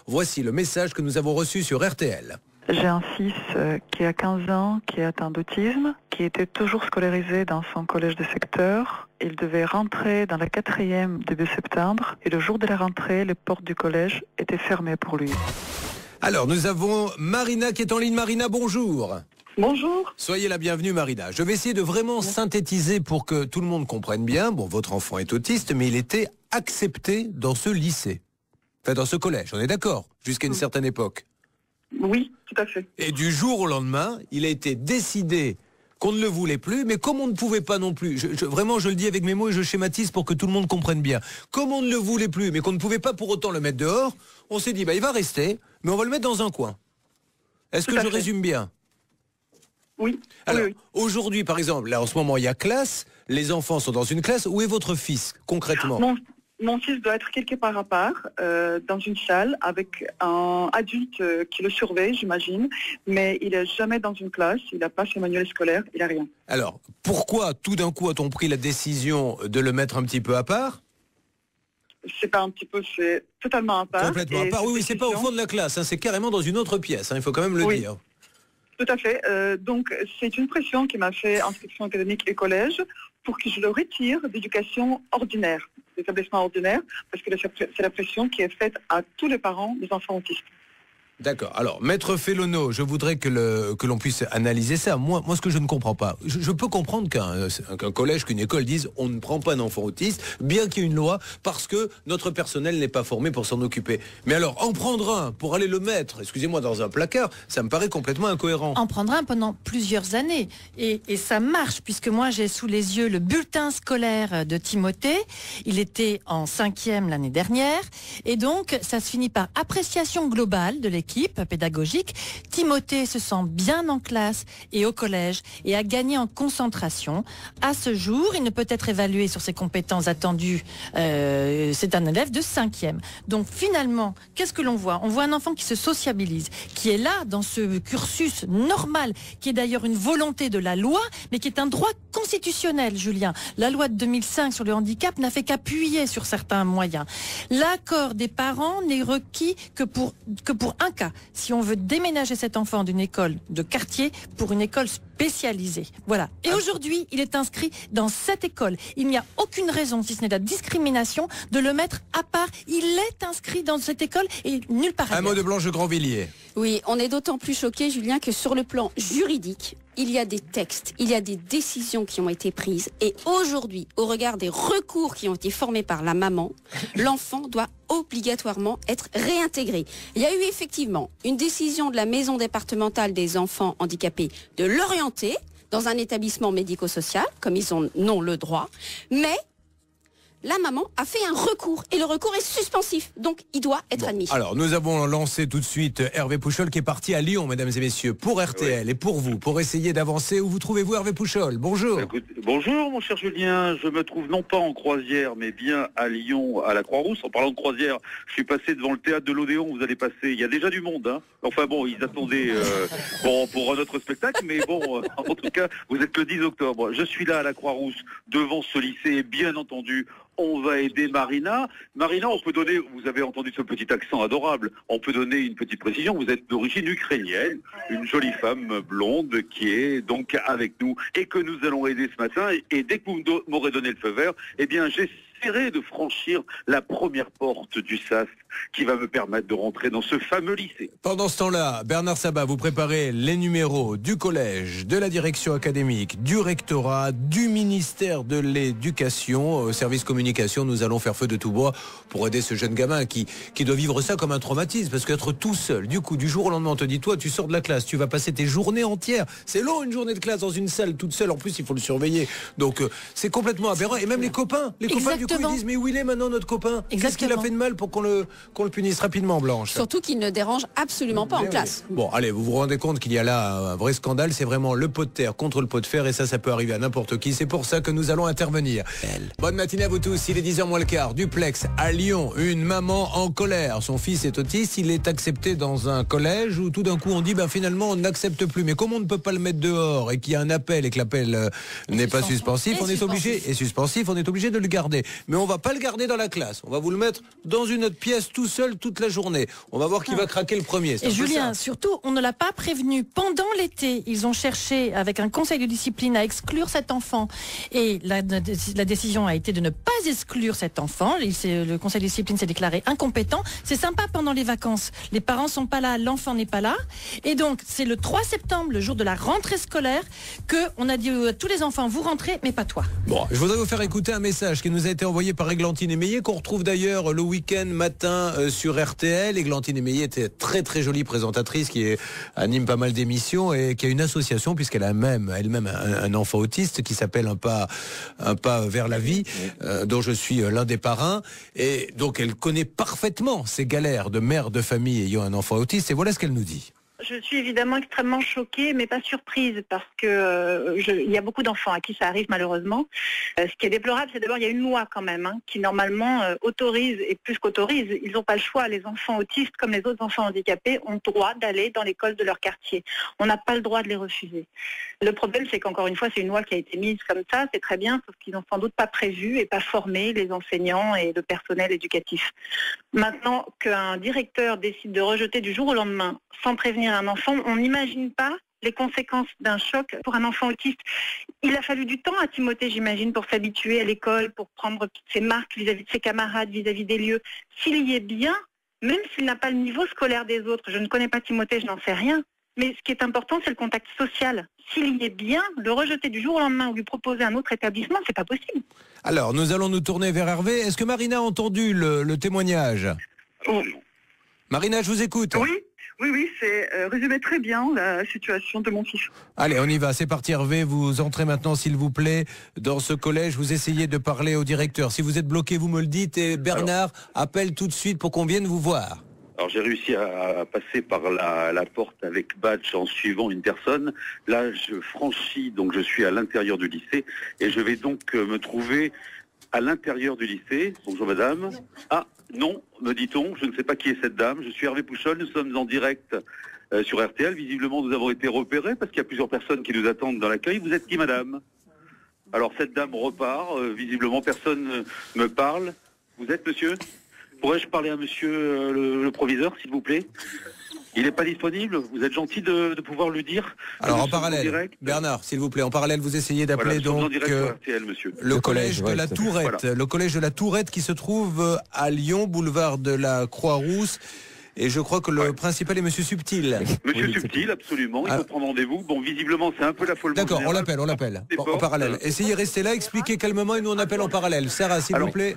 Voici le message que nous avons reçu sur RTL. J'ai un fils qui a 15 ans, qui est atteint d'autisme, qui était toujours scolarisé dans son collège de secteur. Il devait rentrer dans la 4e début septembre et le jour de la rentrée, les portes du collège étaient fermées pour lui. Alors, nous avons Marina qui est en ligne. Marina, bonjour. Bonjour. Soyez la bienvenue, Marina. Je vais essayer de vraiment synthétiser pour que tout le monde comprenne bien. Bon, votre enfant est autiste, mais il était accepté dans ce lycée. Enfin, dans ce collège, on est d'accord, jusqu'à une certaine époque. Oui, tout à fait. Et du jour au lendemain, il a été décidé qu'on ne le voulait plus, mais comme on ne pouvait pas non plus, vraiment je le dis avec mes mots et je schématise pour que tout le monde comprenne bien, comme on ne le voulait plus, mais qu'on ne pouvait pas pour autant le mettre dehors, on s'est dit, il va rester, mais on va le mettre dans un coin. Est-ce que je résume bien ? Oui. Alors, oui. Aujourd'hui, par exemple, là en ce moment il y a classe, les enfants sont dans une classe, où est votre fils, concrètement ? Mon fils doit être quelque part à part, dans une salle, avec un adulte qui le surveille, j'imagine, mais il n'est jamais dans une classe, il n'a pas ses manuels scolaires, il n'a rien. Alors, pourquoi tout d'un coup a-t-on pris la décision de le mettre un petit peu à part ? C'est pas un petit peu, c'est totalement à part. Complètement à part, oui, c'est pas au fond de la classe, hein, c'est carrément dans une autre pièce, hein, il faut quand même le dire. Tout à fait. Donc, c'est une pression qui m'a fait inscription académique et collège pour que je le retire d'éducation ordinaire, d'établissement ordinaire, parce que c'est la pression qui est faite à tous les parents des enfants autistes. D'accord. Alors, Maître Fellono, je voudrais que l'on puisse analyser ça. Moi, ce que je ne comprends pas, je peux comprendre qu'un collège, qu'une école dise on ne prend pas d'enfant autiste, bien qu'il y ait une loi, parce que notre personnel n'est pas formé pour s'en occuper. Mais alors, en prendre un pour aller le mettre, excusez-moi, dans un placard, ça me paraît complètement incohérent. En prendre un pendant plusieurs années. Et ça marche, puisque moi, j'ai sous les yeux le bulletin scolaire de Timothée. Il était en 5e l'année dernière. Et donc, ça se finit par appréciation globale de l'équipe pédagogique. Timothée se sent bien en classe et au collège et a gagné en concentration. À ce jour, il ne peut être évalué sur ses compétences attendues. C'est un élève de 5e. Donc finalement, qu'est-ce que l'on voit ? On voit un enfant qui se sociabilise, qui est là dans ce cursus normal, qui est d'ailleurs une volonté de la loi, mais qui est un droit constitutionnel, Julien. La loi de 2005 sur le handicap n'a fait qu'appuyer sur certains moyens. L'accord des parents n'est requis que pour un cas, si on veut déménager cet enfant d'une école de quartier pour une école spécialisée. Voilà. Et aujourd'hui, il est inscrit dans cette école. Il n'y a aucune raison, si ce n'est la discrimination, de le mettre à part. Il est inscrit dans cette école et nulle part ailleurs. Un mot de Blanche de Grandvilliers. Oui, on est d'autant plus choqués, Julien, que sur le plan juridique, il y a des textes, il y a des décisions qui ont été prises. Et aujourd'hui, au regard des recours qui ont été formés par la maman, l'enfant doit obligatoirement être réintégré. Il y a eu effectivement une décision de la maison départementale des enfants handicapés de l'orienter dans un établissement médico-social, comme ils en ont le droit, mais la maman a fait un recours et le recours est suspensif, donc il doit être admis. Alors nous avons lancé tout de suite Hervé Pouchol qui est parti à Lyon, mesdames et messieurs, pour RTL et pour vous, pour essayer d'avancer. Où vous trouvez-vous, Hervé Pouchol ? Bonjour. Écoute, bonjour mon cher Julien, je me trouve non pas en croisière mais bien à Lyon, à la Croix-Rousse. En parlant de croisière, je suis passé devant le théâtre de l'Odéon, vous allez passer, il y a déjà du monde, hein. Enfin bon, ils attendaient pour un autre spectacle, mais bon, en tout cas, vous êtes le 10 octobre. Je suis là à la Croix-Rousse, devant ce lycée, et bien entendu, on va aider Marina. Marina, on peut donner, vous avez entendu ce petit accent adorable, on peut donner une petite précision, vous êtes d'origine ukrainienne, une jolie femme blonde qui est donc avec nous et que nous allons aider ce matin. Et dès que vous m'aurez donné le feu vert, eh bien j'essaierai de franchir la première porte du SAS qui va me permettre de rentrer dans ce fameux lycée. Pendant ce temps-là, Bernard Sabat, vous préparez les numéros du collège, de la direction académique, du rectorat, du ministère de l'Éducation, au service communication. Nous allons faire feu de tout bois pour aider ce jeune gamin qui doit vivre ça comme un traumatisme, parce qu'être tout seul, du coup, du jour au lendemain, on te dit, toi, tu sors de la classe, tu vas passer tes journées entières. C'est long, une journée de classe dans une salle toute seule. En plus, il faut le surveiller. Donc, c'est complètement aberrant. Et même les copains, du coup, ils disent, mais où il est maintenant notre copain ? Qu'est-ce qu'il a fait de mal pour qu'on le punisse rapidement, Blanche ? Surtout qu'il ne dérange absolument pas en classe. Bon, allez, vous vous rendez compte qu'il y a là un vrai scandale, c'est vraiment le pot de terre contre le pot de fer, et ça peut arriver à n'importe qui. C'est pour ça que nous allons intervenir. Bonne matinée à vous tous, il est 10h moins le quart, duplex à Lyon, une maman en colère. Son fils est autiste, il est accepté dans un collège où tout d'un coup on dit, finalement on n'accepte plus. Mais comme on ne peut pas le mettre dehors et qu'il y a un appel et que l'appel n'est pas suspensif, on est obligé, et suspensif, on est obligé de le garder. mais on va pas le garder dans la classe. On va vous le mettre dans une autre pièce tout seul toute la journée. On va voir qui va craquer le premier. Et Julien, surtout, on ne l'a pas prévenu. Pendant l'été, ils ont cherché avec un conseil de discipline à exclure cet enfant. Et la décision a été de ne pas exclure cet enfant. Le conseil de discipline s'est déclaré incompétent. C'est sympa pendant les vacances. Les parents sont pas là, l'enfant n'est pas là. Et donc, c'est le 3 septembre, le jour de la rentrée scolaire, qu'on a dit à tous les enfants, vous rentrez, mais pas toi. Bon, je voudrais vous faire écouter un message qui nous a été envoyé par Églantine Émeillé, qu'on retrouve d'ailleurs le week-end matin sur RTL. Églantine Émeillé était très très jolie présentatrice qui anime pas mal d'émissions et qui a une association puisqu'elle a elle-même un enfant autiste qui s'appelle un pas vers la vie, dont je suis l'un des parrains. Et donc elle connaît parfaitement ces galères de mère de famille ayant un enfant autiste. Et voilà ce qu'elle nous dit. Je suis évidemment extrêmement choquée, mais pas surprise, parce que il y a beaucoup d'enfants à qui ça arrive malheureusement. Ce qui est déplorable, c'est d'abord il y a une loi quand même qui normalement autorise, et plus qu'autorise, ils n'ont pas le choix. Les enfants autistes, comme les autres enfants handicapés, ont droit d'aller dans l'école de leur quartier. On n'a pas le droit de les refuser. Le problème, c'est qu'encore une fois, c'est une loi qui a été mise comme ça, c'est très bien, sauf qu'ils n'ont sans doute pas prévu et pas formé les enseignants et le personnel éducatif. Maintenant qu'un directeur décide de rejeter du jour au lendemain, sans prévenir un enfant, on n'imagine pas les conséquences d'un choc pour un enfant autiste. Il a fallu du temps à Timothée, j'imagine, pour s'habituer à l'école, pour prendre ses marques vis-à-vis de ses camarades, vis-à-vis des lieux. S'il y est bien, même s'il n'a pas le niveau scolaire des autres, je ne connais pas Timothée, je n'en sais rien, mais ce qui est important, c'est le contact social. S'il y est bien, le rejeter du jour au lendemain ou lui proposer un autre établissement, c'est pas possible. Alors, nous allons nous tourner vers Hervé. Est-ce que Marina a entendu le témoignage ? Marina, je vous écoute. Oui, c'est résumé très bien la situation de mon fils. Allez, on y va, c'est parti Hervé, vous entrez maintenant s'il vous plaît dans ce collège, vous essayez de parler au directeur. Si vous êtes bloqué, vous me le dites et Bernard appelle tout de suite pour qu'on vienne vous voir. Alors j'ai réussi à passer par la porte avec badge en suivant une personne. Là, je franchis, donc je suis à l'intérieur du lycée et je vais donc me trouver à l'intérieur du lycée. Bonjour madame. Ah non, me dit-on, je ne sais pas qui est cette dame. Je suis Hervé Pouchol, nous sommes en direct sur RTL. Visiblement, nous avons été repérés parce qu'il y a plusieurs personnes qui nous attendent dans l'accueil. Vous êtes qui madame? Alors cette dame repart, visiblement personne me parle. Vous êtes monsieur? Pourrais-je parler à monsieur le proviseur, s'il vous plaît? Il n'est pas disponible? Vous êtes gentil de pouvoir lui dire? Alors en parallèle, Bernard, s'il vous plaît, en parallèle, vous essayez d'appeler donc RTL, monsieur. le collège de la Tourette. Voilà. Le collège de la Tourette qui se trouve à Lyon, boulevard de la Croix-Rousse. Et je crois que le principal est monsieur Subtil. Monsieur Subtil, absolument. Il faut prendre rendez-vous. Bon, visiblement, c'est un peu la folle. D'accord, on l'appelle. En parallèle. Essayez de rester là, expliquez calmement et nous on appelle en parallèle. Sarah, s'il vous plaît.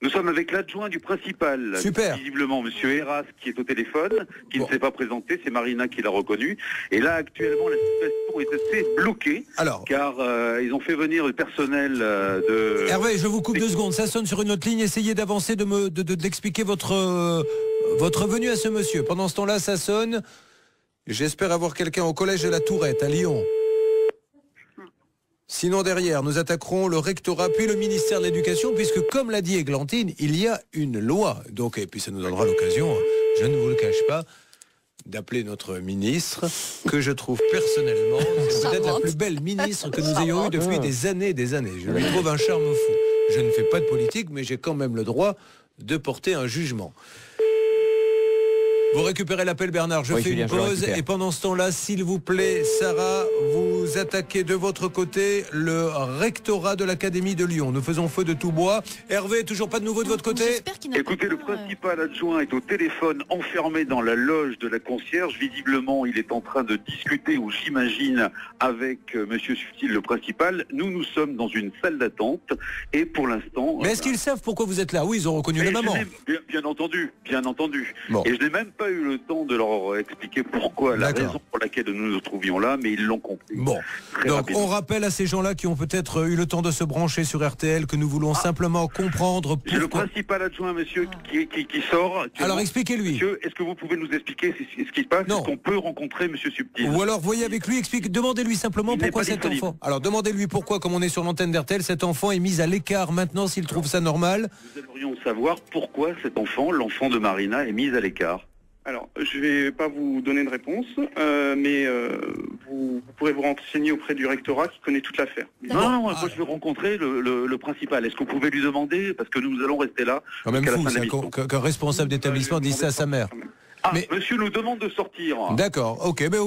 Nous sommes avec l'adjoint du principal. Super. Visiblement, monsieur Heras, qui est au téléphone, qui ne s'est pas présenté, c'est Marina qui l'a reconnu. Et là, actuellement, la situation est assez bloquée. Alors, car ils ont fait venir le personnel de... Hervé, je vous coupe 2 secondes. Ça sonne sur une autre ligne. Essayez d'avancer, d'expliquer votre venue à ce monsieur. Pendant ce temps-là, ça sonne. J'espère avoir quelqu'un au collège de la Tourette, à Lyon. Sinon, derrière, nous attaquerons le rectorat puis le ministère de l'Éducation, puisque, comme l'a dit Églantine, il y a une loi. Donc, et puis ça nous donnera l'occasion, je ne vous le cache pas, d'appeler notre ministre, que je trouve personnellement, c'est peut-être la plus belle ministre que nous ayons eue depuis des années et des années. Je lui trouve un charme fou. Je ne fais pas de politique, mais j'ai quand même le droit de porter un jugement. Vous récupérez l'appel Bernard, je fais une pause et pendant ce temps-là, s'il vous plaît, Sarah, vous attaquez de votre côté le rectorat de l'Académie de Lyon. Nous faisons feu de tout bois. Hervé, toujours pas de nouveau de votre côté? Écoutez, le principal adjoint est au téléphone enfermé dans la loge de la concierge. Visiblement, il est en train de discuter, ou j'imagine, avec monsieur Subtil, le principal. Nous sommes dans une salle d'attente et pour l'instant... Mais est-ce qu'ils savent pourquoi vous êtes là? Oui, ils ont reconnu la maman. Bien entendu. Bon. Et je n'ai même pas eu le temps de leur expliquer pourquoi, la raison pour laquelle nous nous trouvions là, mais ils l'ont compris. Bon, donc on rappelle à ces gens-là qui ont peut-être eu le temps de se brancher sur RTL que nous voulons simplement comprendre pourquoi... J'ai le principal adjoint, monsieur, qui sort. Alors expliquez-lui. Monsieur, est-ce que vous pouvez nous expliquer ce qui se passe? Est-ce qu'on peut rencontrer monsieur Subtil? Ou alors voyez avec lui, demandez-lui simplement pourquoi cet enfant... Alors demandez-lui pourquoi, comme on est sur l'antenne d'RTL, cet enfant est mis à l'écart maintenant s'il trouve ça normal. Nous aimerions savoir pourquoi cet enfant, l'enfant de Marina, est mis à l'écart. Alors, je vais pas vous donner de réponse, mais vous pourrez vous renseigner auprès du rectorat qui connaît toute l'affaire. Non, moi je veux rencontrer le principal. Est-ce que vous pouvez lui demander, parce que nous allons rester là. Quand même fou, qu'un responsable d'établissement dise ça à sa mère. Mais monsieur nous demande de sortir. D'accord, ok, mais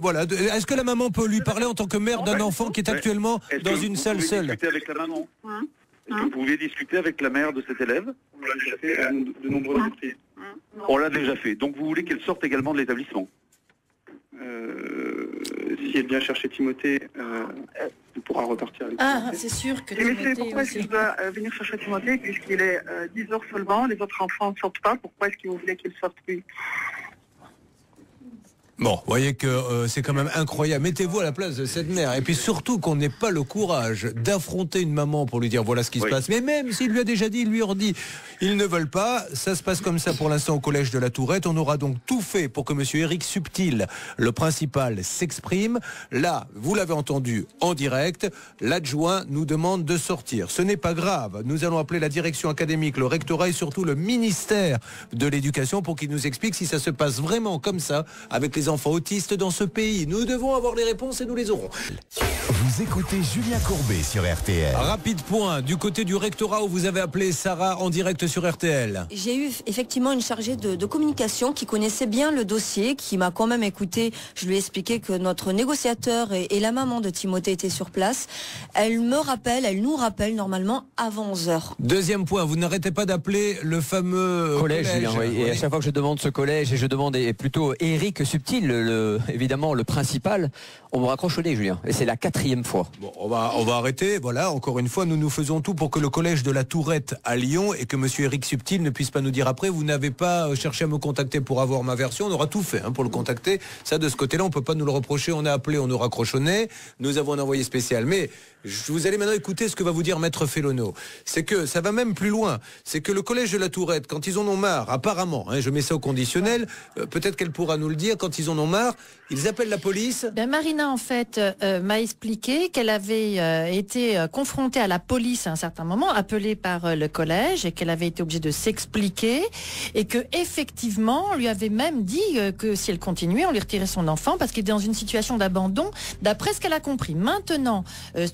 voilà. Est-ce que la maman peut lui parler en tant que mère d'un enfant qui est actuellement dans une salle seule? Discuter avec la maman. Est-ce que vous pouvez discuter avec la mère de cet élève? On l'a déjà fait de nombreuses reprises. On l'a déjà fait. Donc vous voulez qu'elle sorte également de l'établissement? Si elle vient chercher Timothée, elle pourra repartir avec Timothée. C'est sûr que Mais pourquoi est-ce qu'il doit venir chercher Timothée puisqu'il est 10 heures seulement, les autres enfants ne sortent pas, pourquoi est-ce que vous voulez qu'il sorte lui? Bon, vous voyez que c'est quand même incroyable. Mettez-vous à la place de cette mère. Et puis surtout qu'on n'ait pas le courage d'affronter une maman pour lui dire voilà ce qui se passe. Mais même s'il lui a déjà dit, il lui redit. Ils ne veulent pas. Ça se passe comme ça pour l'instant au collège de la Tourette. On aura donc tout fait pour que monsieur Éric Subtil, le principal, s'exprime. Là, vous l'avez entendu en direct, l'adjoint nous demande de sortir. Ce n'est pas grave. Nous allons appeler la direction académique, le rectorat et surtout le ministère de l'Éducation pour qu'il nous explique si ça se passe vraiment comme ça avec les enfants autistes dans ce pays. Nous devons avoir les réponses et nous les aurons. Vous écoutez Julien Courbet sur RTL. Rapide point, du côté du rectorat où vous avez appelé Sarah en direct sur RTL. J'ai eu effectivement une chargée de communication qui connaissait bien le dossier, qui m'a quand même écouté. Je lui ai expliqué que notre négociateur et la maman de Timothée étaient sur place. Elle nous rappelle normalement avant 11h. Deuxième point, vous n'arrêtez pas d'appeler le fameux collège. Julien, oui. Et à chaque fois que je demande ce collège, et je demande plutôt Éric Subtil, évidemment le principal, on me raccroche au nez, Julien. Et c'est la 4e fois. Bon, on va arrêter. Voilà, encore une fois, nous faisons tout pour que le collège de la Tourette à Lyon et que monsieur Éric Subtil ne puisse pas nous dire après, vous n'avez pas cherché à me contacter pour avoir ma version. On aura tout fait pour le contacter. Ça, de ce côté-là, on peut pas nous le reprocher. On a appelé, on nous raccroche au nez. Nous avons un envoyé spécial. Mais vous allez maintenant écouter ce que va vous dire Maître Fellono. C'est que ça va même plus loin. C'est que le collège de la Tourette, quand ils en ont marre, apparemment, je mets ça au conditionnel, peut-être qu'elle pourra nous le dire, quand ils en ont marre, ils appellent la police. Marina, en fait, m'a expliqué qu'elle avait été confrontée à la police à un certain moment, appelée par le collège, et qu'elle avait été obligée de s'expliquer, et que effectivement, on lui avait même dit que si elle continuait, on lui retirait son enfant parce qu'il était dans une situation d'abandon, d'après ce qu'elle a compris. Maintenant,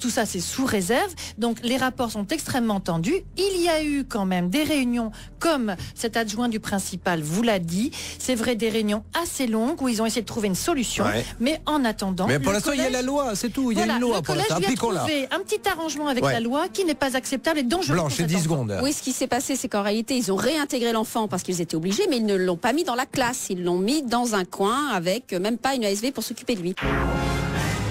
tout ça, c'est sous réserve, donc les rapports sont extrêmement tendus. Il y a eu quand même des réunions, comme cet adjoint du principal vous l'a dit, c'est vrai, des réunions assez longues où ils ont essayé de trouver une solution, mais en attendant... Mais pour l'instant, il y a la loi, c'est tout, il y a une loi pour l'instant, appliquons-la. Le collège lui a trouvé un petit arrangement avec la loi qui n'est pas acceptable et dont je... Blanche, 10 secondes. Oui, ce qui s'est passé, c'est qu'en réalité, ils ont réintégré l'enfant parce qu'ils étaient obligés, mais ils ne l'ont pas mis dans la classe, ils l'ont mis dans un coin avec même pas une ASV pour s'occuper de lui.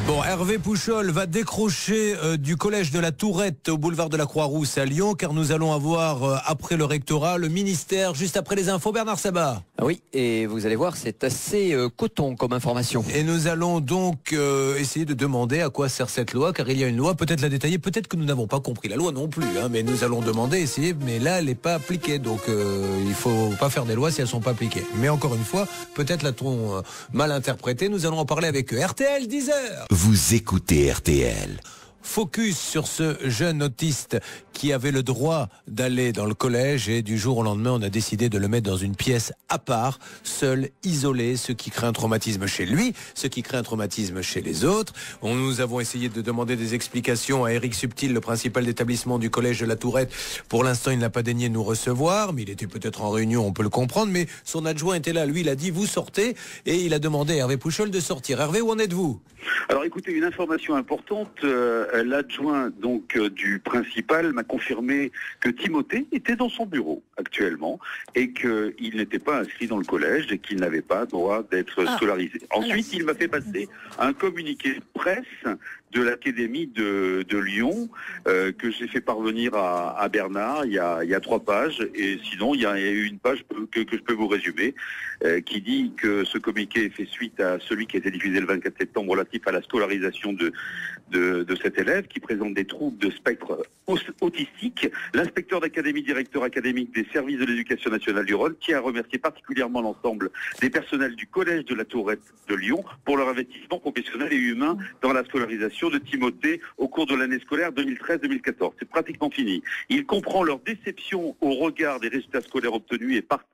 Bon, Hervé Pouchol va décrocher du collège de la Tourette au boulevard de la Croix-Rousse à Lyon, car nous allons avoir, après le rectorat, le ministère, juste après les infos, Bernard Sabat. Oui, et vous allez voir, c'est assez coton comme information. Et nous allons donc essayer de demander à quoi sert cette loi, car il y a une loi, peut-être la détailler, peut-être que nous n'avons pas compris la loi non plus, mais nous allons demander, essayer, mais là, elle n'est pas appliquée, donc il faut pas faire des lois si elles sont pas appliquées. Mais encore une fois, peut-être l'a-t-on mal interprété, nous allons en parler avec eux. RTL, 10h. Vous écoutez RTL. Focus sur ce jeune autiste qui avait le droit d'aller dans le collège et du jour au lendemain, on a décidé de le mettre dans une pièce à part, seul, isolé, ce qui crée un traumatisme chez lui, ce qui crée un traumatisme chez les autres. Nous avons essayé de demander des explications à Éric Subtil, le principal d'établissement du collège de la Tourette. Pour l'instant, il n'a pas daigné nous recevoir, mais il était peut-être en réunion, on peut le comprendre, mais son adjoint était là. Lui, il a dit, vous sortez, et il a demandé à Hervé Pouchol de sortir. Hervé, où en êtes-vous? Alors écoutez, une information importante, l'adjoint donc du principal m'a confirmé que Timothée était dans son bureau actuellement et qu'il n'était pas inscrit dans le collège et qu'il n'avait pas droit d'être scolarisé. Ensuite, il m'a fait passer un communiqué de presse de l'Académie de Lyon que j'ai fait parvenir à Bernard. Il y a 3 pages et sinon il y a eu une page que je peux vous résumer qui dit que ce communiqué fait suite à celui qui a été diffusé le 24 septembre relatif à la scolarisation de cet élève qui présente des troubles de spectre autistique. L'inspecteur d'académie, directeur académique des services de l'éducation nationale du Rhône, tient à remercier particulièrement l'ensemble des personnels du collège de la Tourette de Lyon pour leur investissement professionnel et humain dans la scolarisation de Timothée au cours de l'année scolaire 2013-2014. C'est pratiquement fini. Il comprend leur déception au regard des résultats scolaires obtenus et partage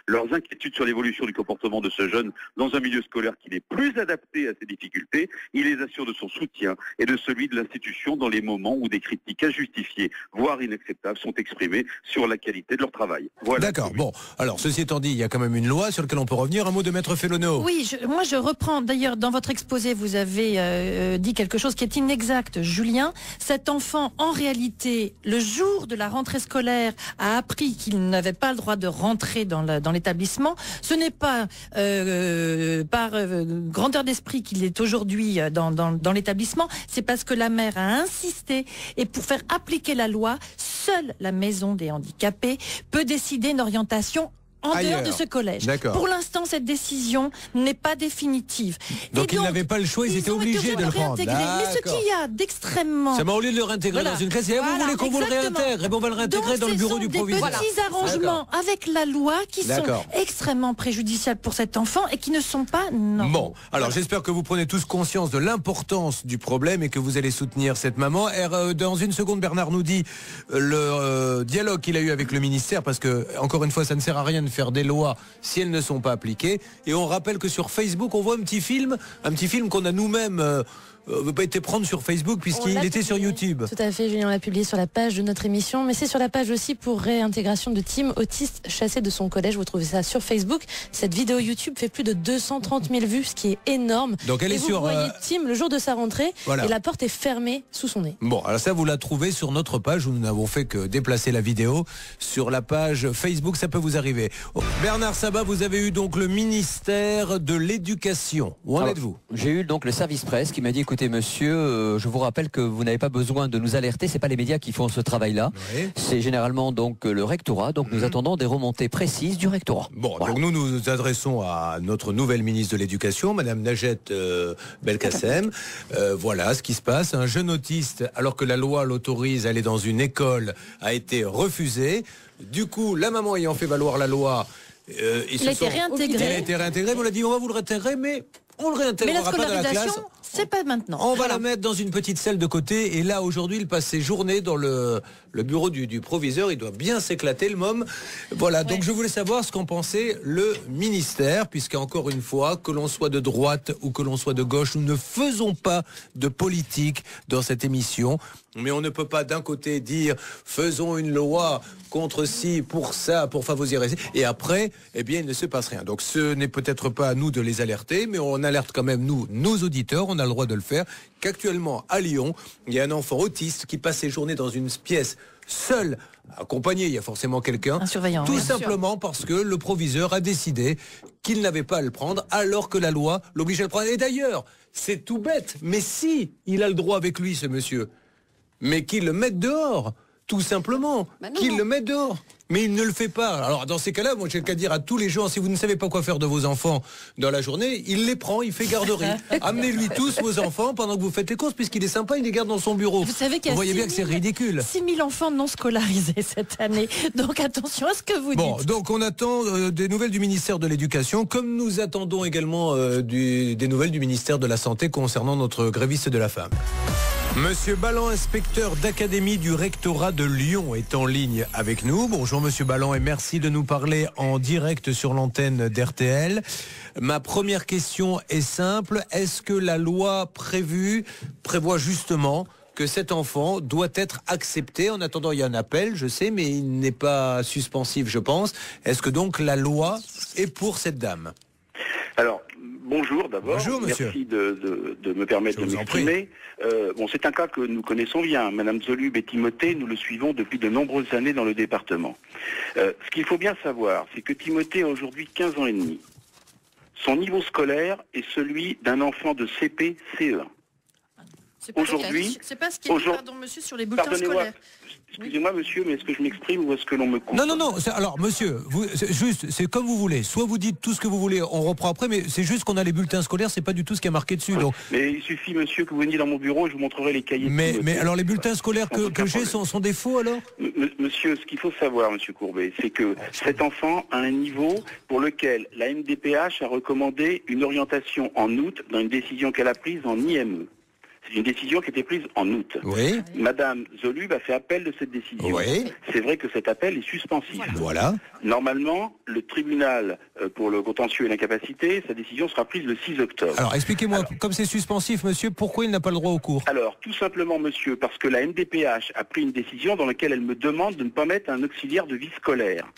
leurs inquiétudes sur l'évolution du comportement de ce jeune dans un milieu scolaire qui n'est plus adapté à ses difficultés. Il les assure de son soutien et de celui de l'institution dans les moments où des critiques injustifiées, voire inacceptables, sont exprimées sur la qualité de leur travail. Voilà. D'accord. Bon, alors ceci étant dit, il y a quand même une loi sur laquelle on peut revenir. Un mot de Maître Fellonneau. Oui, moi je reprends. D'ailleurs, dans votre exposé, vous avez dit quelque chose qui est inexact, Julien. Cet enfant, en réalité, le jour de la rentrée scolaire, a appris qu'il n'avait pas le droit de rentrer dans l'établissement. Ce n'est pas par grandeur d'esprit qu'il est aujourd'hui dans l'établissement. C'est parce que la mère a insisté. Et pour faire appliquer la loi, seule la maison des handicapés peut décider une orientation en dehors de ce collège. Pour l'instant, cette décision n'est pas définitive. Donc ils n'avaient pas le choix, ils étaient obligés de le prendre. Mais ce qu'il y a d'extrêmement... C'est au lieu de le réintégrer dans une classe, vous voulez qu'on vous le réintègre, et bon, on va le réintégrer dans le bureau du proviseur. Ce sont des petits arrangements avec la loi qui sont extrêmement préjudiciables pour cet enfant et qui ne sont pas normaux. Bon, alors j'espère que vous prenez tous conscience de l'importance du problème et que vous allez soutenir cette maman. Dans une seconde, Bernard nous dit le dialogue qu'il a eu avec le ministère, parce que, encore une fois, ça ne sert à rien de faire des lois si elles ne sont pas appliquées. Et on rappelle que sur Facebook, on voit un petit film qu'on a nous-mêmes pas été prendre sur Facebook puisqu'il était sur YouTube. Tout à fait, Julien, on l'a publié sur la page de notre émission, mais c'est sur la page aussi pour réintégration de Tim, autiste chassé de son collège. Vous trouvez ça sur Facebook. Cette vidéo YouTube fait plus de 230 000 vues, ce qui est énorme. Donc elle est sur... Vous voyez Tim le jour de sa rentrée et la porte est fermée sous son nez. Bon, alors ça vous la trouvez sur notre page où nous n'avons fait que déplacer la vidéo sur la page Facebook, ça peut vous arriver. Bernard Sabat, vous avez eu donc le ministère de l'Éducation. Où en êtes-vous? J'ai eu donc le service presse qui m'a dit écoutez monsieur, je vous rappelle que vous n'avez pas besoin de nous alerter, c'est pas les médias qui font ce travail-là, c'est généralement donc le rectorat, donc nous attendons des remontées précises du rectorat. Bon, donc nous nous adressons à notre nouvelle ministre de l'Éducation, Madame Najat Belkacem. Voilà ce qui se passe. Un jeune autiste, alors que la loi l'autorise à aller dans une école, a été refusé. Du coup, la maman ayant fait valoir la loi, il a été réintégré. Il a été réintégré. On l'a dit, on va vous le réintégrer, mais on le réintégrera pas dans la classe. C'est pas maintenant. On va la mettre dans une petite salle de côté. Et là, aujourd'hui, il passe ses journées dans le bureau du proviseur. Il doit bien s'éclater, le môme. Voilà. Donc, je voulais savoir ce qu'en pensait le ministère, puisqu'encore une fois, que l'on soit de droite ou que l'on soit de gauche, nous ne faisons pas de politique dans cette émission. Mais on ne peut pas d'un côté dire faisons une loi contre ci, pour ça, pour favoriser, et après, eh bien, il ne se passe rien. Donc ce n'est peut-être pas à nous de les alerter, mais on alerte quand même, nous, nos auditeurs, on a le droit de le faire, qu'actuellement, à Lyon, il y a un enfant autiste qui passe ses journées dans une pièce seul, accompagné, il y a forcément quelqu'un, un surveillant, tout simplement parce que le proviseur a décidé qu'il n'avait pas à le prendre, alors que la loi l'obligeait à le prendre. Et d'ailleurs, c'est tout bête, mais si il a le droit avec lui, ce monsieur, mais qu'il le mette dehors, tout simplement, qu'il le mette dehors. Mais il ne le fait pas. Alors dans ces cas-là, moi j'ai le cas de dire à tous les gens, si vous ne savez pas quoi faire de vos enfants dans la journée, il les prend, il fait garderie. Amenez-lui tous vos enfants pendant que vous faites les courses, puisqu'il est sympa, il les garde dans son bureau. Vous savez qu'il y a voyez bien que c'est ridicule. 6 000 enfants non scolarisés cette année. Donc attention à ce que vous dites. Bon, donc on attend des nouvelles du ministère de l'Éducation, comme nous attendons également des nouvelles du ministère de la Santé concernant notre gréviste de la faim. Monsieur Balland, inspecteur d'académie du rectorat de Lyon, est en ligne avec nous. Bonjour Monsieur Balland et merci de nous parler en direct sur l'antenne d'RTL. Ma première question est simple. Est-ce que la loi prévoit justement que cet enfant doit être accepté? En attendant, il y a un appel, je sais, mais il n'est pas suspensif, je pense. Est-ce que donc la loi est pour cette dame? Alors, bonjour d'abord. Bonjour, monsieur. Merci de me permettre de m'exprimer. C'est un cas que nous connaissons bien. Madame Zolub et Timothée, nous le suivons depuis de nombreuses années dans le département. Ce qu'il faut bien savoir, c'est que Timothée a aujourd'hui 15 ans et demi. Son niveau scolaire est celui d'un enfant de CP, CE1. Aujourd'hui, c'est pas ce qui est dit, pardon, monsieur, sur les bulletins scolaires. Excusez-moi, monsieur, mais est-ce que je m'exprime ou est-ce que l'on me coupe? Non. Alors, monsieur, c'est comme vous voulez. Soit vous dites tout ce que vous voulez, on reprend après, mais c'est juste qu'on a les bulletins scolaires, c'est pas du tout ce qui est marqué dessus. Donc. Mais il suffit, monsieur, que vous veniez dans mon bureau et je vous montrerai les cahiers. Mais alors, les bulletins scolaires que j'ai sont des faux, alors? Monsieur, ce qu'il faut savoir, monsieur Courbet, c'est que cet enfant a un niveau pour lequel la MDPH a recommandé une orientation en août dans une décision qu'elle a prise en IME. C'est une décision qui était prise en août. Oui. Madame Zolub a fait appel de cette décision. Oui. C'est vrai que cet appel est suspensif. Voilà. Normalement, le tribunal pour le contentieux et l'incapacité, sa décision sera prise le 6 octobre. Alors, expliquez-moi, comme c'est suspensif, monsieur, pourquoi il n'a pas le droit au cours? Alors, tout simplement, monsieur, parce que la MDPH a pris une décision dans laquelle elle me demande de ne pas mettre un auxiliaire de vie scolaire.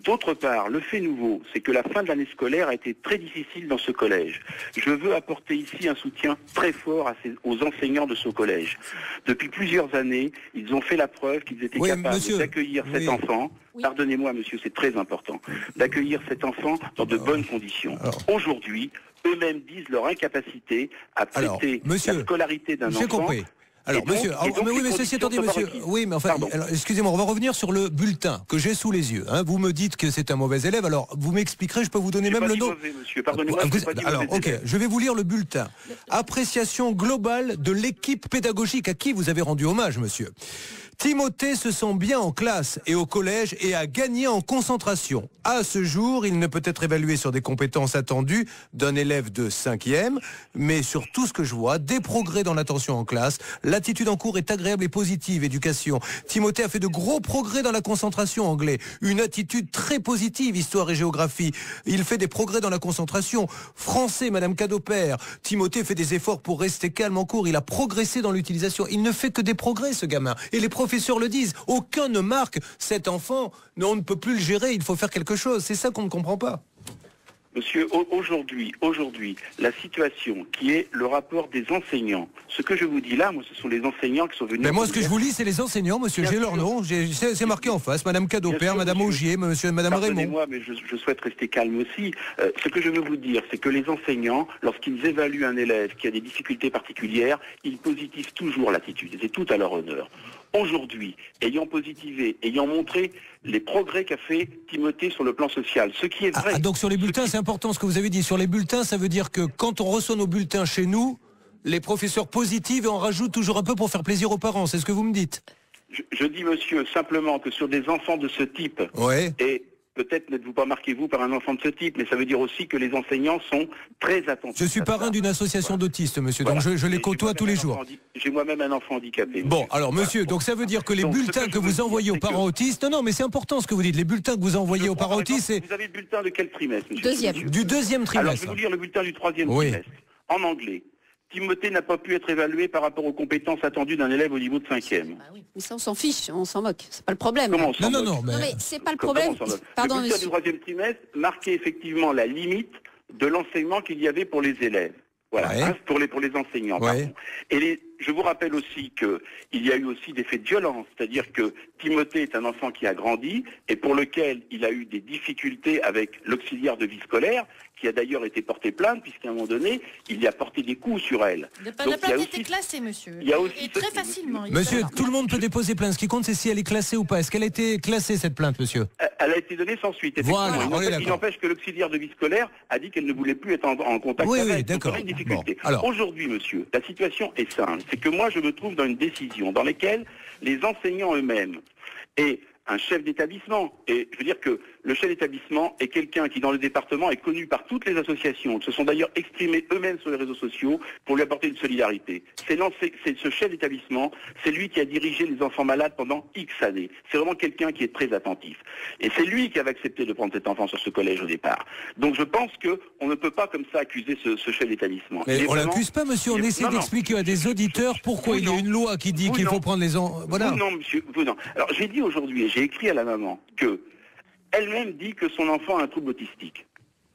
D'autre part, le fait nouveau, c'est que la fin de l'année scolaire a été très difficile dans ce collège. Je veux apporter ici un soutien très fort aux enseignants de ce collège. Depuis plusieurs années, ils ont fait la preuve qu'ils étaient capables d'accueillir cet enfant. Pardonnez-moi, monsieur, c'est très important. D'accueillir cet enfant dans de bonnes conditions. Aujourd'hui, eux-mêmes disent leur incapacité à traiter la scolarité d'un enfant. J'ai compris. Alors, monsieur, oui, mais ceci attendez, monsieur. Oui, mais enfin, excusez-moi, on va revenir sur le bulletin que j'ai sous les yeux. Hein. Vous me dites que c'est un mauvais élève, alors vous m'expliquerez, je peux vous donner même le nom. Mauvais, monsieur. Pardonnez-moi, alors, ok, je vais vous lire le bulletin. Appréciation globale de l'équipe pédagogique à qui vous avez rendu hommage, monsieur. Timothée se sent bien en classe et au collège et a gagné en concentration. À ce jour, il ne peut être évalué sur des compétences attendues d'un élève de 5e, mais sur tout ce que je vois, des progrès dans l'attention en classe, l'attitude en cours est agréable et positive, éducation. Timothée a fait de gros progrès dans la concentration anglais, une attitude très positive, histoire et géographie. Il fait des progrès dans la concentration. Français, Madame Cadopère, Timothée fait des efforts pour rester calme en cours, il a progressé dans l'utilisation. Il ne fait que des progrès, ce gamin. Et les professeurs le disent, aucun ne marque cet enfant, on ne peut plus le gérer, il faut faire quelque chose. C'est ça qu'on ne comprend pas. Monsieur, aujourd'hui, la situation qui est le rapport des enseignants, ce que je vous dis là, moi, ce sont les enseignants qui sont venus... Mais moi, ce que je vous lis, c'est les enseignants, monsieur, j'ai leur nom, c'est marqué en face, Madame Cadopère, Madame Augier, monsieur, Madame Raymond. Pardonnez-moi, mais je souhaite rester calme aussi. Ce que je veux vous dire, c'est que les enseignants, lorsqu'ils évaluent un élève qui a des difficultés particulières, ils positivent toujours l'attitude, et c'est tout à leur honneur. Aujourd'hui, ayant positivé, ayant montré les progrès qu'a fait Timothée sur le plan social, ce qui est vrai... donc sur les bulletins, c'est important ce que vous avez dit. Sur les bulletins, ça veut dire que quand on reçoit nos bulletins chez nous, les professeurs positivent et on rajoute toujours un peu pour faire plaisir aux parents. C'est ce que vous me dites? Je dis, monsieur, simplement que sur des enfants de ce type, et peut-être n'êtes-vous pas marqué, vous, par un enfant de ce type, mais ça veut dire aussi que les enseignants sont très attentifs. Je suis parrain d'une association d'autistes, monsieur, donc je les côtoie tous les jours. J'ai moi-même un enfant handicapé. Bon, alors, monsieur, donc ça veut dire que les bulletins que vous envoyez aux parents autistes... Non, mais c'est important ce que vous dites. Les bulletins que vous envoyez aux parents autistes, c'est... Vous avez le bulletin de quel trimestre, monsieur? Deuxième. Du deuxième trimestre. Alors, je vais vous lire le bulletin du troisième trimestre. En anglais. Timothée n'a pas pu être évalué par rapport aux compétences attendues d'un élève au niveau de 5e. Bah oui. Mais ça, on s'en fiche, on s'en moque. C'est pas le problème. Comment on s'en moque ? Non, mais c'est pas le problème. Pardon, le bulletin du troisième trimestre marquait effectivement la limite de l'enseignement qu'il y avait pour les élèves. Voilà, hein, pour les enseignants. Pardon. Et je vous rappelle aussi qu'il y a eu aussi des faits de violence, c'est-à-dire que Timothée est un enfant qui a grandi et pour lequel il a eu des difficultés avec l'auxiliaire de vie scolaire, qui a d'ailleurs été porté plainte, puisqu'à un moment donné, il y a porté des coups sur elle. La plainte a été classée, monsieur. Il y a aussi et très facilement. Monsieur, tout le monde peut déposer plainte. Ce qui compte, c'est si elle est classée ou pas. Est-ce qu'elle a été classée, cette plainte, monsieur? Elle a été donnée sans suite. Voilà, il n'empêche que l'auxiliaire de vie scolaire a dit qu'elle ne voulait plus être en contact avec elle. Oui, d'accord. Aujourd'hui, monsieur, la situation est simple. C'est que moi, je me trouve dans une décision dans laquelle les enseignants eux-mêmes et un chef d'établissement, et je veux dire que le chef d'établissement est quelqu'un qui dans le département est connu par toutes les associations, qui se sont d'ailleurs exprimés eux-mêmes sur les réseaux sociaux pour lui apporter une solidarité. C'est ce chef d'établissement, c'est lui qui a dirigé les enfants malades pendant X années. C'est vraiment quelqu'un qui est très attentif. Et c'est lui qui avait accepté de prendre cet enfant sur ce collège au départ. Donc je pense qu'on ne peut pas comme ça accuser ce chef d'établissement. Mais on l'accuse pas, monsieur, on essaie d'expliquer à des auditeurs pourquoi il y a une loi qui dit qu'il faut prendre les enfants. Voilà. Non, monsieur, vous non. Alors j'ai dit aujourd'hui, et j'ai écrit à la maman que elle-même dit que son enfant a un trouble autistique.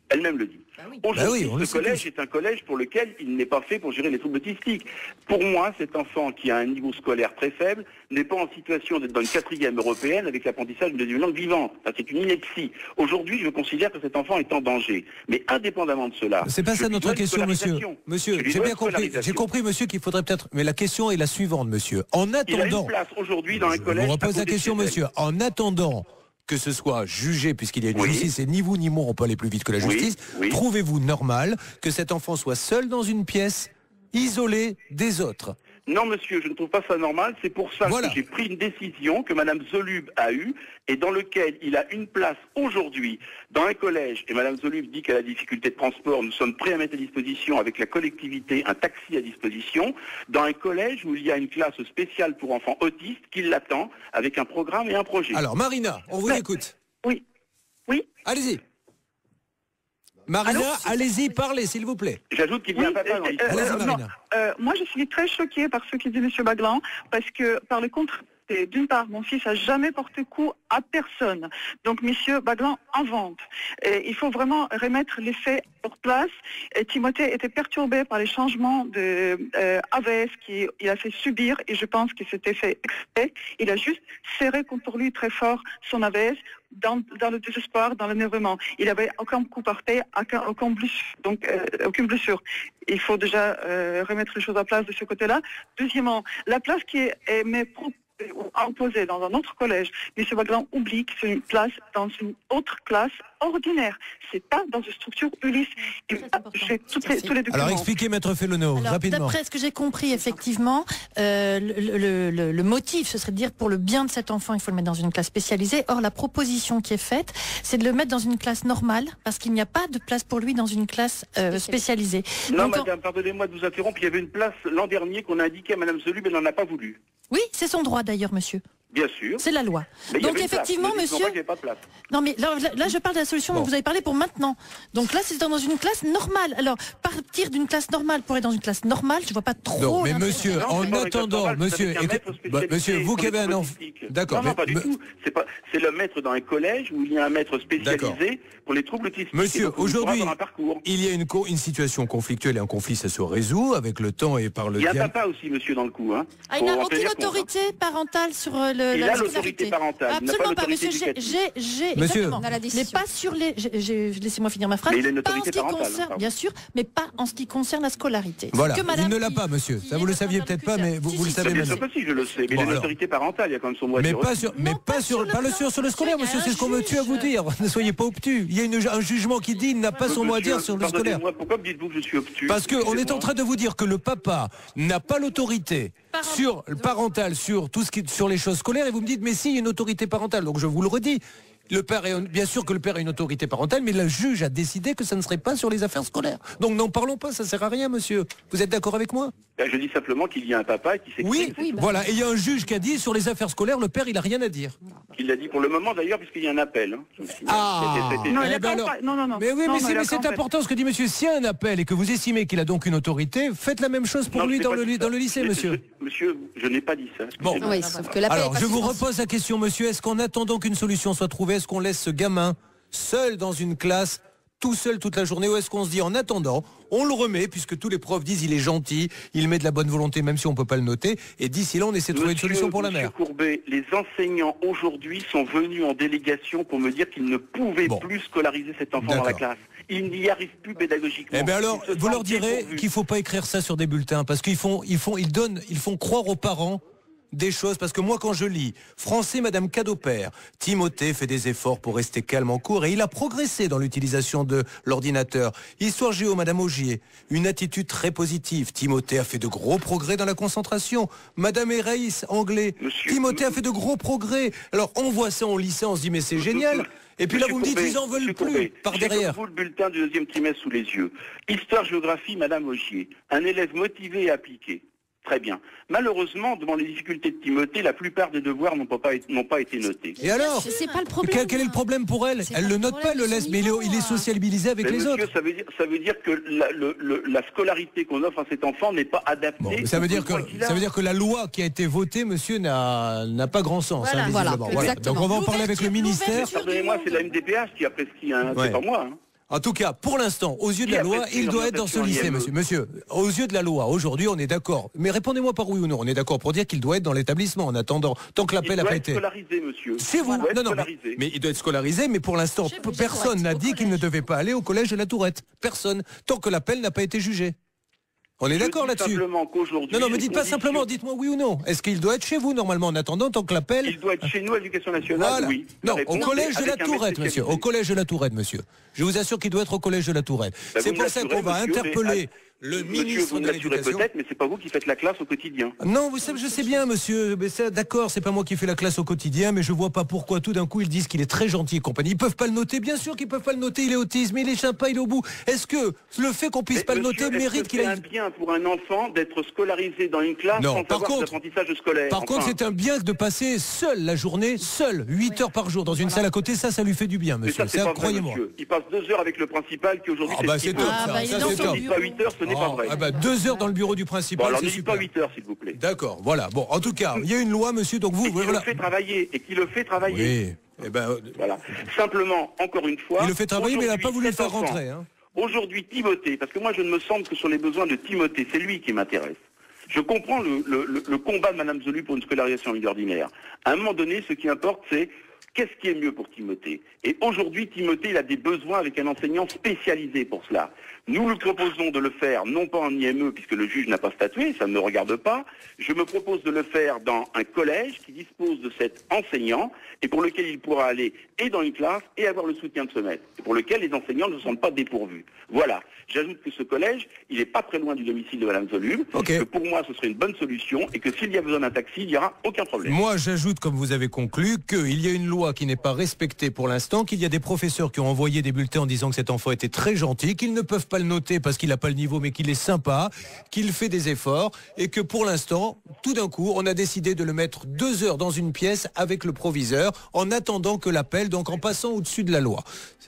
Elle-même le dit. Aujourd'hui, ce collège est un collège pour lequel il n'est pas fait pour gérer les troubles autistiques. Pour moi, cet enfant qui a un niveau scolaire très faible n'est pas en situation d'être dans une 4e européenne avec l'apprentissage d'une deuxième langue vivante. C'est une ineptie. Aujourd'hui, je considère que cet enfant est en danger. Mais indépendamment de cela... C'est pas ça notre question, monsieur. Monsieur, j'ai bien compris. J'ai compris, monsieur, qu'il faudrait peut-être... Mais la question est la suivante, monsieur. En attendant... Il a une place aujourd'hui dans un collège... Je vous repose la question, monsieur. En attendant... que ce soit jugé, puisqu'il y a une justice, et ni vous ni moi on peut aller plus vite que la justice, trouvez-vous normal que cet enfant soit seul dans une pièce, isolé des autres? Non, monsieur, je ne trouve pas ça normal. C'est pour ça que j'ai pris une décision que Madame Zolub a eue et dans lequel il a une place aujourd'hui dans un collège. Et Madame Zolub dit qu'elle a des difficultés de transport. Nous sommes prêts à mettre à disposition avec la collectivité un taxi à disposition dans un collège où il y a une classe spéciale pour enfants autistes qui l'attend avec un programme et un projet. Alors, Marina, on vous écoute. Oui. Oui. Allez-y. Marina, allez-y, parlez, s'il vous plaît. J'ajoute qu'il y a un papa dans l'histoire. Allez-y, Marina. Moi, je suis très choquée par ce que dit M. Baglan, parce que, par le contre, d'une part, mon fils n'a jamais porté coup à personne. Donc, M. Baglan invente. Et il faut vraiment remettre les faits sur place. Et Timothée était perturbé par les changements de AVS qu'il a fait subir, et je pense que c'était fait exprès. Il a juste serré contre lui très fort son AVS dans le désespoir, dans l'énervement. Il n'avait aucun coup porté, aucune blessure. Il faut déjà remettre les choses à place de ce côté-là. Deuxièmement, la place qui est imposée dans un autre collège, M. Baglan oublie que c'est une place dans une autre classe ordinaire. C'est pas dans une structure Ulysse. J'ai tous les documents. Alors expliquez, Maître Fellono, rapidement. D'après ce que j'ai compris, effectivement, le motif, ce serait de dire pour le bien de cet enfant, il faut le mettre dans une classe spécialisée. Or, la proposition qui est faite, c'est de le mettre dans une classe normale, parce qu'il n'y a pas de place pour lui dans une classe spécialisée. Non, donc, madame, pardonnez-moi de vous interrompre. Il y avait une place l'an dernier qu'on a indiquée à Madame Zolub, mais elle n'en a pas voulu. Oui, c'est son droit d'ailleurs, monsieur. Bien sûr. C'est la loi. Mais donc effectivement, monsieur. Non, mais là, je parle de la solution dont vous avez parlé pour maintenant. Donc là, c'est dans une classe normale. Alors, partir d'une classe normale pour être dans une classe normale, je vois pas trop. Non, mais monsieur, en attendant, monsieur, monsieur, vous qui avez un enfant. D'accord. Non, pas du tout. C'est le mettre dans un collège où il y a un maître spécialisé pour les troubles autistiques. Monsieur, aujourd'hui, il y a une situation conflictuelle et un conflit, ça se résout avec le temps et par le dialogue. Il y a un papa aussi, monsieur, dans le coup. Il n'a aucune autorité parentale sur il a l'autorité parentale. Absolument pas, monsieur. Exactement. Mais pas sur les. Laissez-moi finir ma phrase. Mais il a une pas en ce qui parentale, concerne, bien sûr, mais pas en ce qui concerne la scolarité. Voilà. Il ne l'a pas, monsieur. Ça vous le saviez peut-être pas, mais vous le savez maintenant. Bien sûr que si, je le sais. Mais il a une autorité parentale. Il y a quand même son mot à dire. Pas le scolaire, monsieur. C'est ce qu'on me tue à vous dire. Ne soyez pas obtus. Il y a un jugement qui dit il n'a pas son mot à dire sur le scolaire. Pourquoi me dites-vous que je suis obtus? Parce qu'on est en train de vous dire que le papa n'a pas l'autorité sur le parental, sur tout ce qui sur les choses scolaires, et vous me dites mais si, il y a une autorité parentale. Donc je vous le redis, le père bien sûr que le père a une autorité parentale, mais le juge a décidé que ça ne serait pas sur les affaires scolaires. Donc n'en parlons pas, ça sert à rien, monsieur. Vous êtes d'accord avec moi? Je dis simplement qu'il y a un papa qui s'exprime. Oui, voilà, et il y a un juge qui a dit sur les affaires scolaires, le père il a rien à dire. Il l'a dit pour le moment d'ailleurs, puisqu'il y a un appel. Non. Mais oui, mais c'est important ce que dit monsieur. S'il y a un appel et que vous estimez qu'il a donc une autorité, faites la même chose pour lui dans le lycée, monsieur. Monsieur, je n'ai pas dit ça. Bon, oui, sauf que alors je vous repose la question, monsieur. Est-ce qu'en attendant qu'une solution soit trouvée, est-ce qu'on laisse ce gamin seul dans une classe, tout seul toute la journée, ou est-ce qu'on se dit en attendant, on le remet, puisque tous les profs disent il est gentil, il met de la bonne volonté même si on ne peut pas le noter, et d'ici là on essaie de trouver une solution pour la mère. Monsieur Courbet, les enseignants aujourd'hui sont venus en délégation pour me dire qu'ils ne pouvaient plus scolariser cet enfant dans la classe. Ils n'y arrivent plus pédagogiquement. Eh bien alors, vous leur direz qu'il ne faut pas écrire ça sur des bulletins, parce qu'ils font croire aux parents des choses, parce que moi quand je lis français Madame Cadopère, Timothée fait des efforts pour rester calme en cours et il a progressé dans l'utilisation de l'ordinateur. Histoire géo Madame Augier, une attitude très positive. Timothée a fait de gros progrès dans la concentration. Madame Ereis, anglais, Timothée a fait de gros progrès. Alors on voit ça, on lit ça, on se dit mais c'est génial. Et puis là vous me dites ils en veulent plus par derrière. J'ai le bulletin du deuxième trimestre sous les yeux. Histoire-géographie Madame Augier, un élève motivé et appliqué. Très bien. Malheureusement, devant les difficultés de Timothée, la plupart des devoirs n'ont pas été notés. Et alors c'est pas le problème. Quel est le problème pour elle? Elle le note pas, elle le laisse, mais il est sociabilisé avec les autres. Ça veut dire que la scolarité qu'on offre à cet enfant n'est pas adaptée. Bon, ça veut dire que la loi qui a été votée, monsieur, n'a pas grand sens. Voilà. Donc on va en parler avec le ministère. Pardonnez-moi, c'est la MDPH qui a prescrit, c'est pas moi. En tout cas, pour l'instant, aux yeux de la loi, il doit être dans ce lycée, monsieur. Monsieur, aux yeux de la loi, aujourd'hui, on est d'accord. Mais répondez-moi par oui ou non. On est d'accord pour dire qu'il doit être dans l'établissement en attendant, tant que l'appel n'a pas été. Il doit être scolarisé, monsieur. C'est vous. Non, mais il doit être scolarisé, mais pour l'instant, personne n'a dit qu'il ne devait pas aller au collège de la Tourette. Personne. Tant que l'appel n'a pas été jugé. On est d'accord là-dessus. Non, me dites pas simplement, dites-moi oui ou non. Est-ce qu'il doit être chez vous normalement en attendant tant que l'appel... Il doit être chez nous à l'Éducation nationale, oui. Non, au collège de la Tourette, monsieur. Au collège de la Tourette, monsieur. Je vous assure qu'il doit être au collège de la Tourette. C'est pour ça qu'on va interpeller le Monsieur, ministre vous de me l'assurez l'Éducation. peut-être, mais c'est pas vous qui faites la classe au quotidien. Non, vous savez, je sais bien, monsieur. Mais d'accord, c'est pas moi qui fais la classe au quotidien, mais je vois pas pourquoi tout d'un coup ils disent qu'il est très gentil et compagnie. Ils peuvent pas le noter, bien sûr qu'ils peuvent pas le noter. Il est autiste, mais il est sympa, il est au bout. Est-ce que le fait qu'on puisse pas le noter mérite qu'il C'est ait un bien pour un enfant d'être scolarisé dans une classe Non, sans par avoir contre- d'apprentissage scolaire. Par contre, c'est un bien de passer seul la journée, seul, 8 heures par jour dans une salle à côté. Ça lui fait du bien, Mais monsieur. ça, c'est pas vrai, croyez-moi. monsieur. Il passe 2 heures avec le principal qui aujourd'hui Ah bah c'est top, ça. il est Ça, dans c'est son top. Ne dites pas 8 heures, ce n'est pas vrai. Ah bah 2 heures dans le bureau du Bon, principal, alors c'est ne dites super. pas 8 heures, s'il vous plaît. D'accord, voilà. Bon, en tout cas, il y a une loi, monsieur, donc vous, Et qui voilà. le fait travailler. Et qui le fait travailler. Oui. Eh ben, Voilà. Simplement, encore une fois. il le fait travailler, mais il n'a pas voulu le faire aujourd'hui, rentrer. Hein. Aujourd'hui, Timothée, parce que moi je ne me centre que sur les besoins de Timothée, c'est lui qui m'intéresse. Je comprends le combat de Madame Zolu pour une scolarisation en milieu ordinaire. À un moment donné, ce qui importe, c'est qu'est-ce qui est mieux pour Timothée. Et aujourd'hui, Timothée, il a des besoins avec un enseignant spécialisé pour cela. Nous lui proposons de le faire, non pas en IME, puisque le juge n'a pas statué, ça ne me regarde pas. Je me propose de le faire dans un collège qui dispose de cet enseignant et pour lequel il pourra aller et dans une classe et avoir le soutien de ce maître. Et pour lequel les enseignants ne sont pas dépourvus. Voilà. J'ajoute que ce collège, il n'est pas très loin du domicile de Madame Zolub. Ok. Que pour moi, ce serait une bonne solution et que s'il y a besoin d'un taxi, il n'y aura aucun problème. Moi, j'ajoute, comme vous avez conclu, qu'il y a une loi qui n'est pas respectée pour l'instant, qu'il y a des professeurs qui ont envoyé des bulletins en disant que cet enfant était très gentil, qu'ils ne peuvent pas le noter parce qu'il n'a pas le niveau, mais qu'il est sympa, qu'il fait des efforts, et que pour l'instant, tout d'un coup, on a décidé de le mettre 2 heures dans une pièce avec le proviseur, en attendant que l'appel, donc en passant au-dessus de la loi.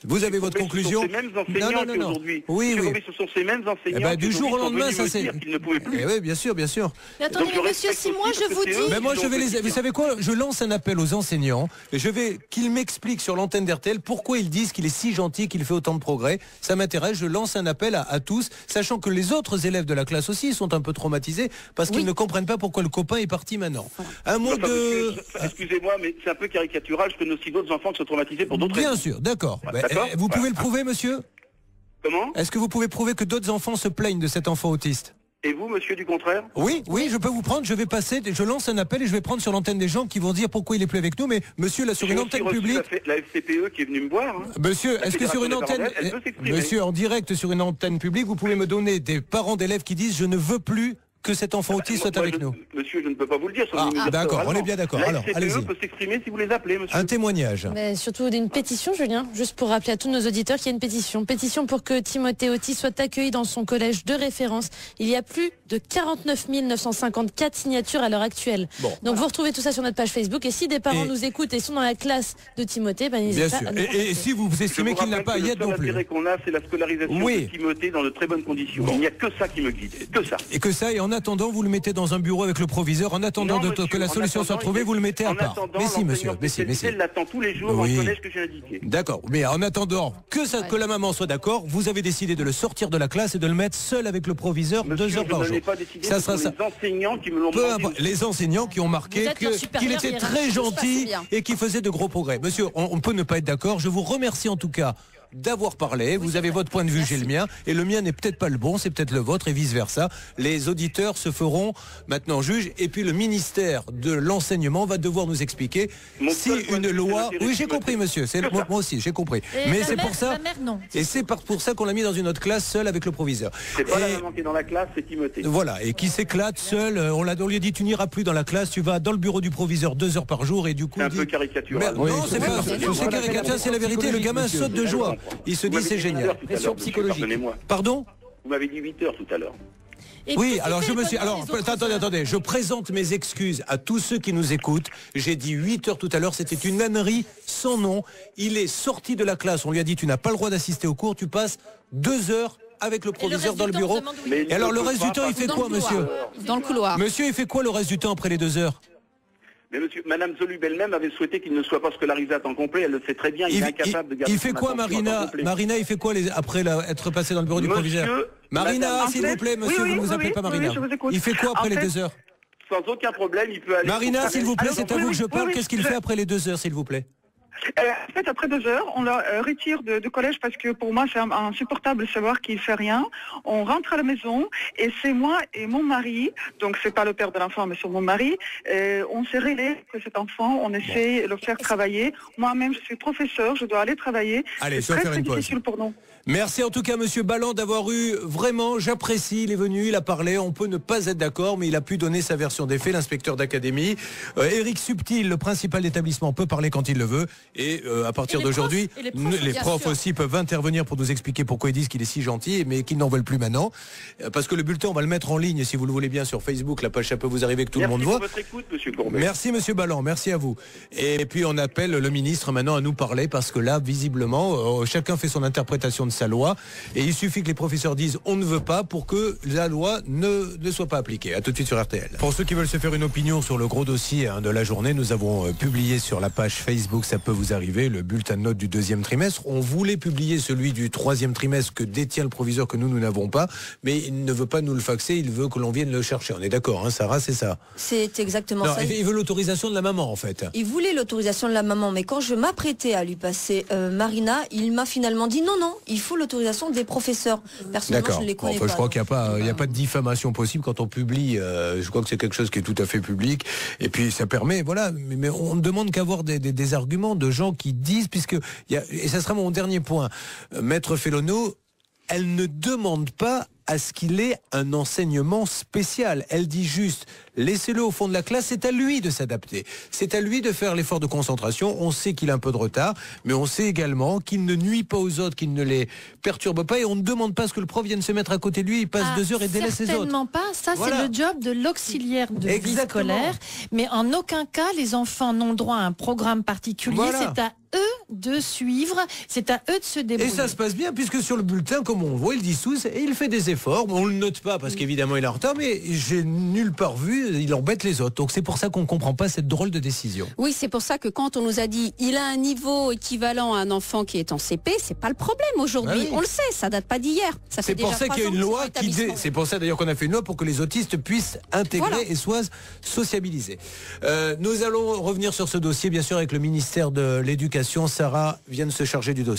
Vous avez votre conclusion? Ce sont ces mêmes enseignants qui aujourd'hui. Oui, oui. Ce sont ces mêmes enseignants Eh ben, du qui jour au aujourd'hui sont lendemain, venus ça me c'est. dire qu'ils ne pouvaient plus. Eh oui, bien sûr, bien sûr. Mais attendez, Donc, je mais monsieur, respecte si moi aussi je parce vous que c'est dis... eux Mais moi, qui je ont vais fait les. Vous savez quoi? Je lance un appel aux enseignants et je vais qu'ils m'expliquent sur l'antenne d'RTL pourquoi ils disent qu'il est si gentil, qu'il fait autant de progrès. Ça m'intéresse. Je lance un appel à tous, sachant que les autres élèves de la classe aussi sont un peu traumatisés parce qu'ils ne comprennent pas pourquoi le copain est parti maintenant. Un mot Enfin, de. monsieur, excusez-moi, mais c'est un peu caricatural. Je connais aussi d'autres enfants qui sont traumatisés pour d'autres Bien raisons. sûr, d'accord. Ouais, d'accord. Vous pouvez le prouver, monsieur? Comment? Est-ce que vous pouvez prouver que d'autres enfants se plaignent de cet enfant autiste? Et vous, monsieur, du contraire? Oui, je peux vous prendre, je vais passer, je lance un appel et je vais prendre sur l'antenne des gens qui vont dire pourquoi il est plus avec nous, mais monsieur, là, sur J'ai une aussi antenne reçu publique... la FCPE qui est venue me voir. Hein. Monsieur, La est-ce que sur une Fédération des antenne... parents d'élèves, elle peut s'exprimer. Monsieur, en direct sur une antenne publique, vous pouvez me donner des parents d'élèves qui disent « je ne veux plus que cet enfant autiste soit avec nous ». Monsieur, je ne peux pas vous le dire. D'accord, on est bien d'accord. Alors, La allez-y. FCPE peut s'exprimer si vous les appelez, monsieur. Un témoignage. Mais surtout d'une pétition, Julien, juste pour rappeler à tous nos auditeurs qu'il y a une pétition. Pétition pour que Timothée Auty soit accueilli dans son collège de référence. Il y a plus de 49 954 signatures à l'heure actuelle. Bon. Donc vous retrouvez tout ça sur notre page Facebook. Et si des parents nous écoutent et sont dans la classe de Timothée, ben n'hésitez Bien pas sûr. à nous Et contacter. si vous estimez qu'il n'a pas à y être non plus. L'intérêt qu'on a, c'est la scolarisation Oui. de Timothée dans de très bonnes conditions. Il n'y a que ça qui me guide. Que ça. Et que ça, et en attendant, vous le mettez dans un bureau avec le proviseur, en attendant Non, monsieur, que la en solution soit attendant, trouvée, vous le mettez à en part. attendant, Mais si, monsieur, l'enseignant mais si. spécialisé l'attend tous les jours Oui. dans le collège que j'ai indiqué. D'accord, mais en attendant que la maman soit d'accord, vous avez décidé de le sortir de la classe et de le mettre seul avec le proviseur 2 heures par Je jour. n'ai pas décidé, Ça ce sera sont ça. les enseignants qui me l'ont Peu demandé. importe, les enseignants qui ont marqué Vous êtes leur qu'il supérieur était hiérarchique, très tout se gentil passe bien. et qu'il faisait de gros progrès. Monsieur, on peut ne pas être d'accord. Je vous remercie en tout cas d'avoir parlé. Vous avez votre point de vue, j'ai le mien. Et le mien n'est peut-être pas le bon, c'est peut-être le vôtre et vice-versa. Les auditeurs se feront maintenant juges. Et puis le ministère de l'enseignement va devoir nous expliquer si une loi... Oui, j'ai compris, monsieur. Moi aussi, j'ai compris. Et Mais la c'est mère- pour ça... la mère, non. Et c'est pour ça qu'on l'a mis dans une autre classe seul avec le proviseur. C'est pas la Et- maman qui est dans la classe, c'est Timothée. voilà, et qui s'éclate seul. On lui a dit tu n'iras plus dans la classe, tu vas dans le bureau du proviseur 2 heures par jour et du coup. C'est un il dit- peu caricatural. Mais non, c'est pas. C'est caricatural, c'est la vérité. Le gamin saute de joie. Il se dit c'est génial. Pression psychologique. Pardonnez-moi. Pardon? Vous m'avez dit 8 heures tout à l'heure. Et Oui, puis, alors c'est je me fait suis. comme Alors les autres attendez, je présente mes excuses à tous ceux qui nous écoutent. J'ai dit 8 heures tout à l'heure, c'était une ânerie sans nom. Il est sorti de la classe, on lui a dit tu n'as pas le droit d'assister au cours, tu passes 2 heures avec le proviseur dans le bureau. Et alors le reste du temps, il fait quoi, monsieur? Dans le couloir. Monsieur, il fait quoi le reste du temps après les 2 heures? Mais monsieur, Madame Zolub elle-même avait souhaité qu'il ne soit pas scolarisé à temps complet. Elle le sait très bien. Il est incapable de garder. Il fait son quoi, attention à temps Marina? complet. Marina, il fait quoi après être passé dans le bureau du Monsieur, proviseur? Marina, madame, s'il en vous fait- plaît, monsieur, oui, vous ne vous oui, appelez pas oui, Marina. je vous écoute. Il fait quoi après En les fait- 2 heures? Sans aucun problème, il peut aller. Marina, s'il vous plaît, Alors, c'est à oui, vous que oui, je parle. oui, Qu'est-ce qu'il fait après les 2 heures, s'il vous plaît? En fait, après 2 heures, on la retire de collège parce que pour moi, c'est insupportable de savoir qu'il fait rien. On rentre à la maison et c'est moi et mon mari, donc c'est pas le père de l'enfant, mais c'est mon mari, on s'est relève que cet enfant, on essaie de le faire travailler. Moi-même, je suis professeur, je dois aller travailler. Allez, c'est très difficile pour nous. Merci en tout cas Monsieur Balland d'avoir eu vraiment, j'apprécie, il est venu, il a parlé, on peut ne pas être d'accord mais il a pu donner sa version des faits, l'inspecteur d'académie. Éric Subtil, le principal d'établissement, peut parler quand il le veut et à partir d'aujourd'hui, les profs aussi peuvent intervenir pour nous expliquer pourquoi ils disent qu'il est si gentil mais qu'ils n'en veulent plus maintenant. Parce que le bulletin, on va le mettre en ligne si vous le voulez bien sur Facebook, la page ça peut vous arriver que tout le monde voit. Merci pour votre écoute, Monsieur Courbet. Merci Monsieur Balland, merci à vous. Et puis on appelle le ministre maintenant à nous parler parce que là, visiblement, chacun fait son interprétation de sa loi et il suffit que les professeurs disent on ne veut pas pour que la loi ne soit pas appliquée. À tout de suite sur RTL. Pour ceux qui veulent se faire une opinion sur le gros dossier de la journée, nous avons publié sur la page Facebook, ça peut vous arriver, le bulletin de notes du 2e trimestre. On voulait publier celui du 3e trimestre que détient le proviseur que nous n'avons pas, mais il ne veut pas nous le faxer, il veut que l'on vienne le chercher. On est d'accord, hein, Sarah, c'est ça? C'est exactement ça. Il veut l'autorisation de la maman en fait. Il voulait l'autorisation de la maman, mais quand je m'apprêtais à lui passer Marina, il m'a finalement dit non, il faut l'autorisation des professeurs. Personnellement, je les connais pas. Je crois qu'il n'y a pas de diffamation possible quand on publie. Je crois que c'est quelque chose qui est tout à fait public. Et puis ça permet, voilà. Mais on ne demande qu'à avoir des arguments de gens qui disent, et ça sera mon dernier point. Maître Fellono, elle ne demande pas à ce qu'il ait un enseignement spécial. Elle dit juste, laissez-le au fond de la classe, c'est à lui de s'adapter. C'est à lui de faire l'effort de concentration. On sait qu'il a un peu de retard, mais on sait également qu'il ne nuit pas aux autres, qu'il ne les perturbe pas, et on ne demande pas à ce que le prof vienne se mettre à côté de lui, il passe 2 heures et délaisse les autres. Certainement pas, ça voilà. C'est le job de l'auxiliaire de vie scolaire, mais en aucun cas les enfants n'ont droit à un programme particulier, voilà. C'est à eux de suivre, c'est à eux de se débrouiller. Et ça se passe bien, puisque sur le bulletin, comme on voit, ils disent tous, et il fait des efforts. On le note pas parce qu'évidemment il est en retard, mais j'ai nulle part vu, il embête les autres. Donc c'est pour ça qu'on comprend pas cette drôle de décision. Oui, c'est pour ça que quand on nous a dit il a un niveau équivalent à un enfant qui est en CP, c'est pas le problème aujourd'hui. Ah oui. On le sait, ça date pas d'hier. C'est pour ça qu'il y a une loi c'est pour ça d'ailleurs qu'on a fait une loi pour que les autistes puissent intégrer et soient sociabilisés. Nous allons revenir sur ce dossier, bien sûr, avec le ministère de l'Éducation. Sarah vient de se charger du dossier.